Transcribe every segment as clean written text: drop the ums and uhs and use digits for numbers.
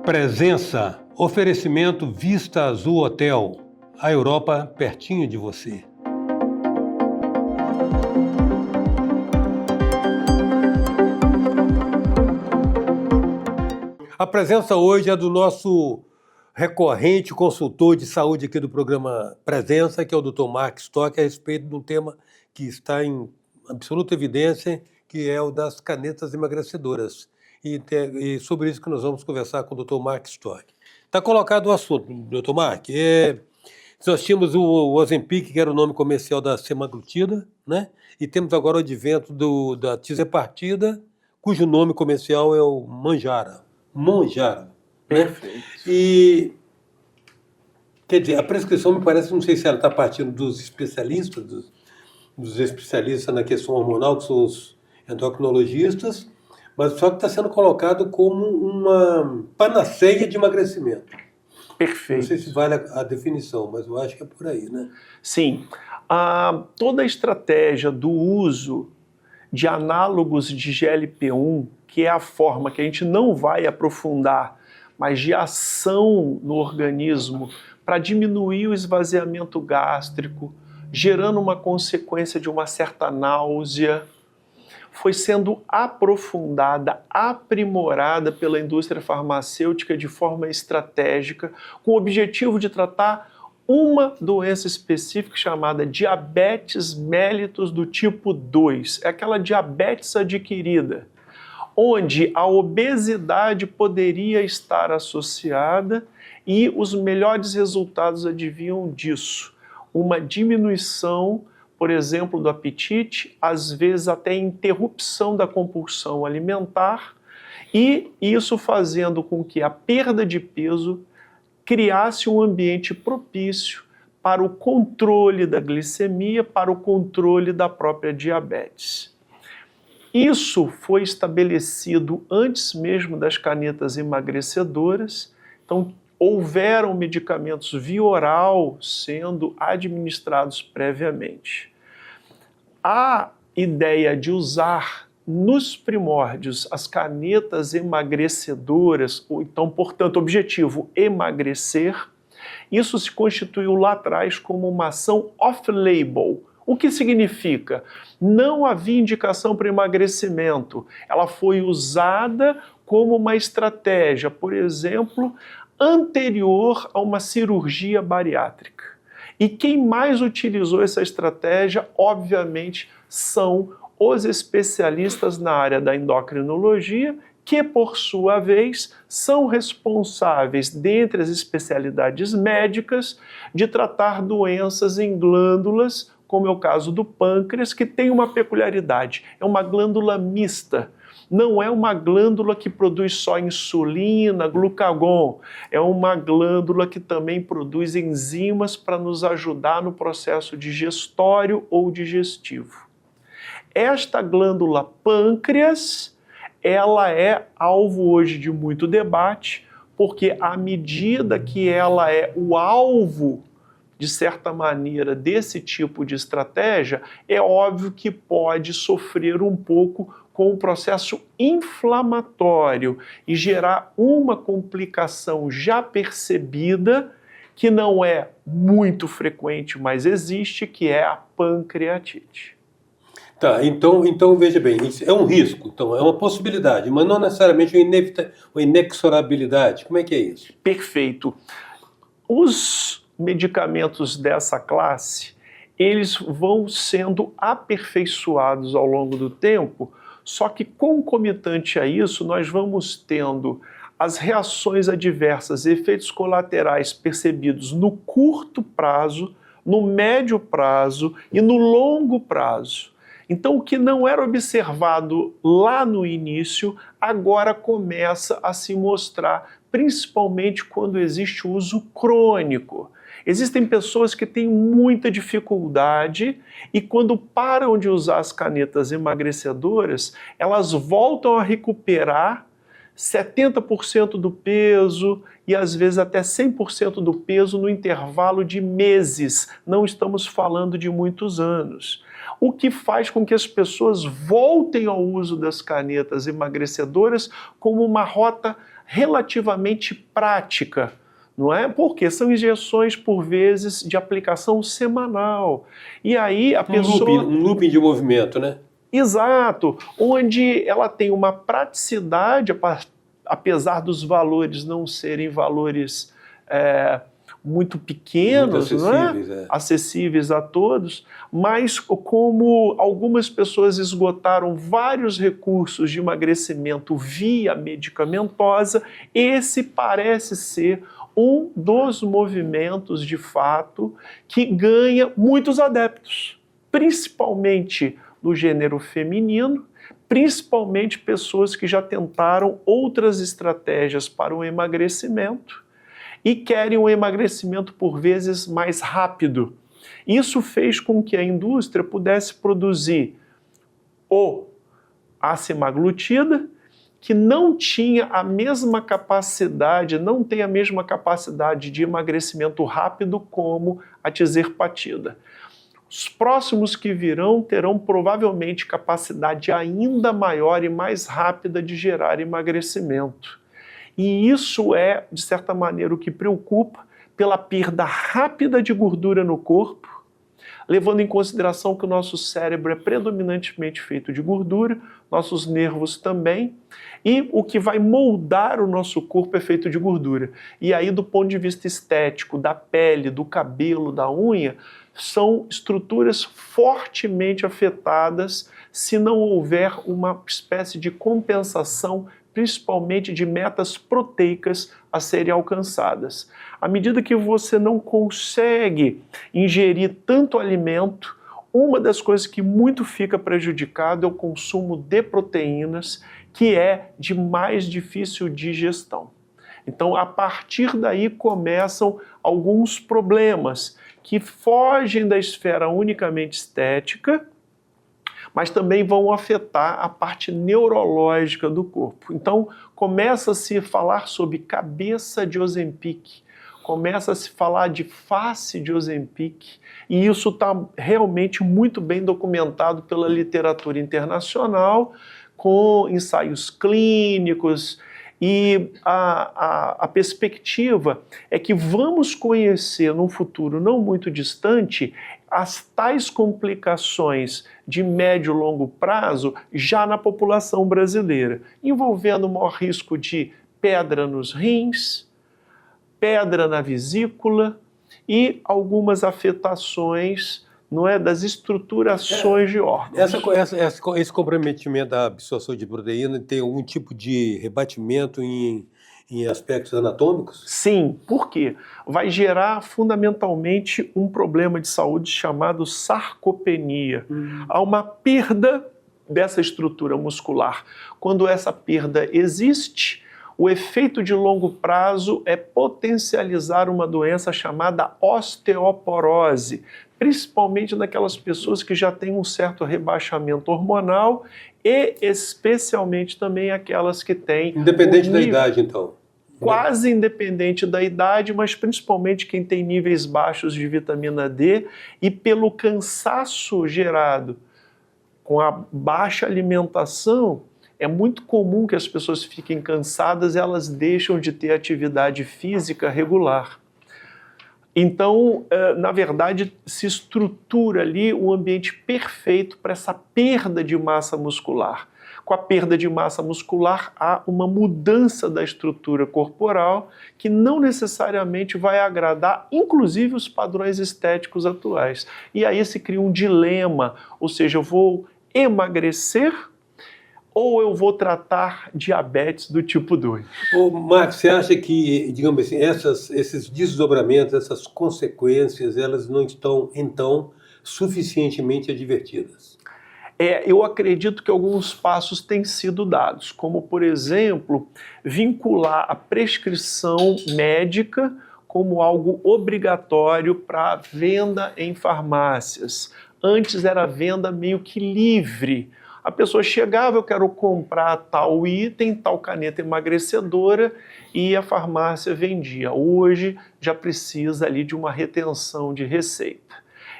Presença, oferecimento Vista Azul Hotel, a Europa pertinho de você. A presença hoje é do nosso recorrente consultor de saúde aqui do programa Presença, que é o Dr. Mark Stock, a respeito de um tema que está em absoluta evidência, que é o das canetas emagrecedoras. E sobre isso que nós vamos conversar com o Dr. Mark Stock. Está colocado o assunto, Dr. Mark. Nós tínhamos o Ozempic, que era o nome comercial da semaglutida, né? E temos agora o advento da tirzepatida, cujo nome comercial é o Mounjaro. Né? Perfeito. E, quer dizer, a prescrição me parece, não sei se ela está partindo dos especialistas, dos especialistas na questão hormonal, que são os endocrinologistas, mas só que está sendo colocado como uma panaceia de emagrecimento. Perfeito. Não sei se vale a definição, mas eu acho que é por aí, né? Sim. Toda a estratégia do uso de análogos de GLP-1, que é a forma que a gente não vai aprofundar, mas de ação no organismo para diminuir o esvaziamento gástrico, gerando uma consequência de uma certa náusea, foi sendo aprofundada, aprimorada pela indústria farmacêutica de forma estratégica, com o objetivo de tratar uma doença específica chamada diabetes mellitus do tipo 2, é aquela diabetes adquirida, onde a obesidade poderia estar associada e os melhores resultados advinham disso. Uma diminuição, por exemplo, do apetite, às vezes até interrupção da compulsão alimentar, e isso fazendo com que a perda de peso criasse um ambiente propício para o controle da glicemia, para o controle da própria diabetes. Isso foi estabelecido antes mesmo das canetas emagrecedoras, então houveram medicamentos via oral sendo administrados previamente. A ideia de usar nos primórdios as canetas emagrecedoras, ou então, portanto, objetivo emagrecer, isso se constituiu lá atrás como uma ação off-label. O que significa? Não havia indicação para emagrecimento. Ela foi usada como uma estratégia, por exemplo, anterior a uma cirurgia bariátrica. E quem mais utilizou essa estratégia, obviamente, são os especialistas na área da endocrinologia, que, por sua vez, são responsáveis, dentre as especialidades médicas, de tratar doenças em glândulas, como é o caso do pâncreas, que tem uma peculiaridade, é uma glândula mista. Não é uma glândula que produz só insulina, glucagon, é uma glândula que também produz enzimas para nos ajudar no processo digestório ou digestivo. Esta glândula pâncreas, ela é alvo hoje de muito debate, porque à medida que ela é o alvo, de certa maneira, desse tipo de estratégia, é óbvio que pode sofrer um pouco com o processo inflamatório e gerar uma complicação já percebida, que não é muito frequente, mas existe, que é a pancreatite. Tá, então veja bem, isso é um risco, então é uma possibilidade, mas não necessariamente uma inexorabilidade. Como é que é isso? Perfeito. Os medicamentos dessa classe, eles vão sendo aperfeiçoados ao longo do tempo, só que concomitante a isso, nós vamos tendo as reações adversas, efeitos colaterais percebidos no curto prazo, no médio prazo e no longo prazo. Então, o que não era observado lá no início, agora começa a se mostrar, principalmente quando existe o uso crônico. Existem pessoas que têm muita dificuldade e quando param de usar as canetas emagrecedoras, elas voltam a recuperar 70% do peso e às vezes até 100% do peso no intervalo de meses. Não estamos falando de muitos anos. O que faz com que as pessoas voltem ao uso das canetas emagrecedoras como uma rota relativamente prática, não é? Porque são injeções, por vezes, de aplicação semanal. E aí a pessoa... Um looping de movimento, né? Exato, onde ela tem uma praticidade, apesar dos valores não serem valores muito pequenos, muito acessíveis, né? Acessíveis a todos, mas como algumas pessoas esgotaram vários recursos de emagrecimento via medicamentosa, esse parece ser um dos movimentos, de fato, que ganha muitos adeptos, principalmente do gênero feminino, principalmente pessoas que já tentaram outras estratégias para o emagrecimento e querem um emagrecimento por vezes mais rápido. Isso fez com que a indústria pudesse produzir a semaglutida, que não tinha a mesma capacidade, não tem a mesma capacidade de emagrecimento rápido como a tirzepatida. Os próximos que virão terão provavelmente capacidade ainda maior e mais rápida de gerar emagrecimento. E isso é, de certa maneira, o que preocupa pela perda rápida de gordura no corpo, levando em consideração que o nosso cérebro é predominantemente feito de gordura, nossos nervos também, e o que vai moldar o nosso corpo é feito de gordura. E aí, do ponto de vista estético, da pele, do cabelo, da unha, são estruturas fortemente afetadas se não houver uma espécie de compensação, principalmente de metas proteicas a serem alcançadas. À medida que você não consegue ingerir tanto alimento, uma das coisas que muito fica prejudicado é o consumo de proteínas, que é de mais difícil digestão. Então, a partir daí começam alguns problemas que fogem da esfera unicamente estética, mas também vão afetar a parte neurológica do corpo. Então, começa-se a falar sobre cabeça de Ozempic, começa a se falar de face de Ozempic, e isso está realmente muito bem documentado pela literatura internacional, com ensaios clínicos, e a perspectiva é que vamos conhecer num futuro não muito distante as tais complicações de médio e longo prazo já na população brasileira, envolvendo o maior risco de pedra nos rins, pedra na vesícula e algumas afetações, não é, das estruturações de órgãos. Esse comprometimento da absorção de proteína tem algum tipo de rebatimento em aspectos anatômicos? Sim, por quê? Vai gerar fundamentalmente um problema de saúde chamado sarcopenia. Há uma perda dessa estrutura muscular. Quando essa perda existe, o efeito de longo prazo é potencializar uma doença chamada osteoporose, principalmente naquelas pessoas que já têm um certo rebaixamento hormonal e especialmente também aquelas que têm... Independente da idade, então? Quase independente da idade, mas principalmente quem tem níveis baixos de vitamina D e pelo cansaço gerado com a baixa alimentação, é muito comum que as pessoas fiquem cansadas e elas deixam de ter atividade física regular. Então, na verdade, se estrutura ali um ambiente perfeito para essa perda de massa muscular. Com a perda de massa muscular, há uma mudança da estrutura corporal que não necessariamente vai agradar, inclusive, os padrões estéticos atuais. E aí se cria um dilema, ou seja, eu vou emagrecer ou eu vou tratar diabetes do tipo 2? Ô, Marcos, você acha que, digamos assim, esses desdobramentos, essas consequências, elas não estão, então, suficientemente advertidas? Eu acredito que alguns passos têm sido dados, como, por exemplo, vincular a prescrição médica como algo obrigatório para venda em farmácias. Antes era venda meio que livre. A pessoa chegava, eu quero comprar tal item, tal caneta emagrecedora, e a farmácia vendia. Hoje já precisa ali de uma retenção de receita.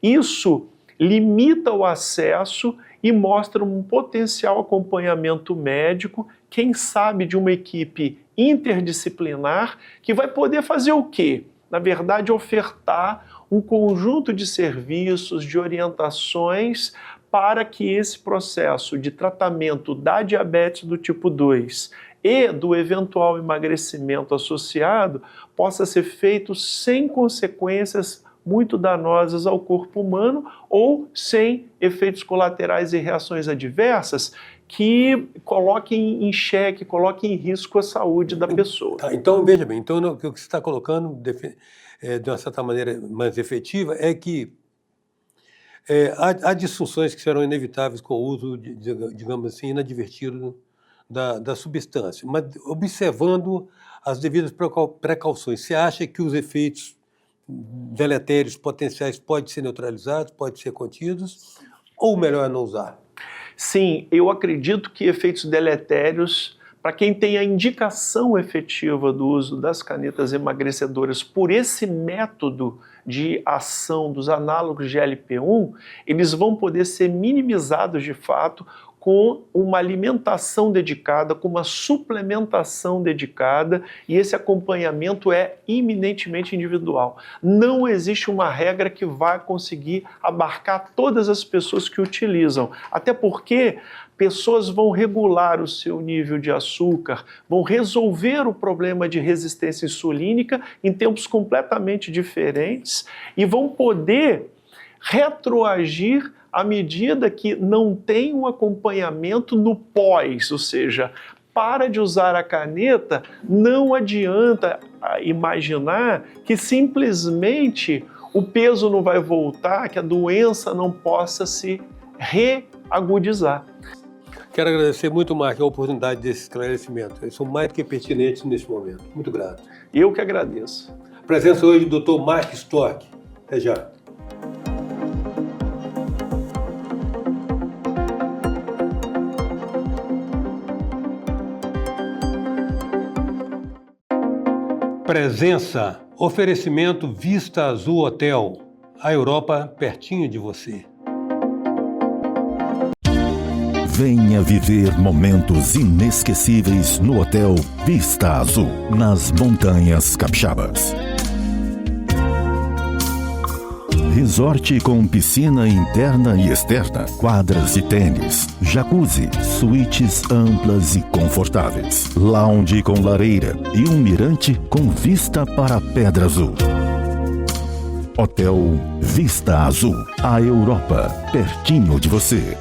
Isso limita o acesso e mostra um potencial acompanhamento médico, quem sabe de uma equipe interdisciplinar que vai poder fazer o quê? Na verdade, ofertar um conjunto de serviços, de orientações para que esse processo de tratamento da diabetes do tipo 2 e do eventual emagrecimento associado possa ser feito sem consequências muito danosas ao corpo humano ou sem efeitos colaterais e reações adversas que coloquem em xeque, coloquem em risco a saúde da pessoa. Tá, então, veja bem, então, o que você está colocando de uma certa maneira mais efetiva é que há disfunções que serão inevitáveis com o uso, digamos assim, inadvertido da substância, mas observando as devidas precauções. Você acha que os efeitos deletérios potenciais podem ser neutralizados, podem ser contidos, ou melhor é não usar? Sim, eu acredito que efeitos deletérios, para quem tem a indicação efetiva do uso das canetas emagrecedoras por esse método de ação dos análogos de GLP-1, eles vão poder ser minimizados de fato com uma alimentação dedicada, com uma suplementação dedicada, e esse acompanhamento é eminentemente individual. Não existe uma regra que vá conseguir abarcar todas as pessoas que utilizam, até porque pessoas vão regular o seu nível de açúcar, vão resolver o problema de resistência insulínica em tempos completamente diferentes e vão poder retroagir à medida que não tem um acompanhamento no pós, ou seja, para de usar a caneta, não adianta imaginar que simplesmente o peso não vai voltar, que a doença não possa se reagudizar. Quero agradecer muito, Mark, a oportunidade desse esclarecimento. Eles são mais que pertinentes nesse momento. Muito grato. Eu que agradeço. Presença hoje do Dr. Mark Stork. Até já. Presença, oferecimento Vista Azul Hotel, a Europa pertinho de você. Venha viver momentos inesquecíveis no Hotel Vista Azul, nas Montanhas Capixabas. Resort com piscina interna e externa, quadras de tênis, jacuzzi, suítes amplas e confortáveis, lounge com lareira e um mirante com vista para a Pedra Azul. Hotel Vista Azul, a Europa pertinho de você.